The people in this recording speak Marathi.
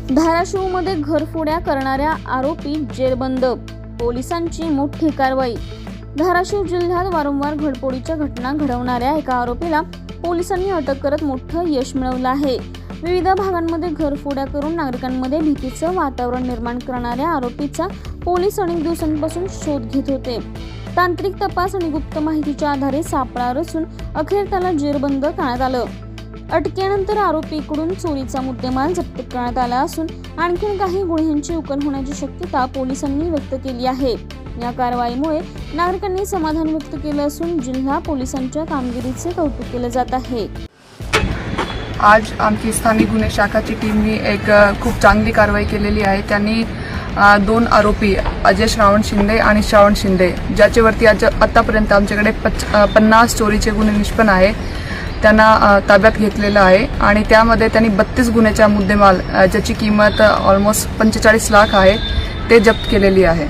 धाराशिवमध्ये घरफोड्या करणाऱ्या आरोपी जेरबंद, पोलिसांची मोठी कारवाई। धाराशिव जिल्ह्यात वारंवार घरफोडीच्या घटना घडवणाऱ्या एका आरोपीला पोलिसांनी अटक करत मोठं यश मिळवलं आहे। विविध भागांमध्ये घरफोड्या करून नागरिकांमध्ये भीतीचं वातावरण निर्माण करणाऱ्या आरोपीचा पोलीस अनेक दिवसांपासून शोध घेत होते। तांत्रिक तपास आणि गुप्त माहितीच्या आधारे सापळा रचून अखेर त्याला जेरबंद करण्यात आलं। अटकेनंतर आरोपीकडून चोरीचा मुद्देमाल जप्त करण्यात आला असून आणखी काही गुन्ह्यांची उकल होण्याची शक्यता पोलिसांनी व्यक्त केली आहे। या कारवाईमुळे नागरिकांनी समाधान व्यक्त केलं असून जिल्हा पोलिसांच्या कामगिरीचे कौतुक केले जात आहे। आज आमची स्थानिक गुन्हे शाखाची टीमने एक खूप चांगली कारवाई केलेली आहे। त्यांनी 2 आरोपी अजय श्रावण शिंदे आणि श्रावण शिंदे, ज्याच्यावरती आतापर्यंत आमच्याकडे 50 चोरीचे गुन्हे निष्पन्न आहे, त्यांना ताब्यात घेतलेलं आहे। आणि त्यामध्ये त्यांनी 32 गुन्ह्याचा मुद्देमाल ज्याची किंमत ऑलमोस्ट 45 लाख आहे ते जप्त केलेली आहे।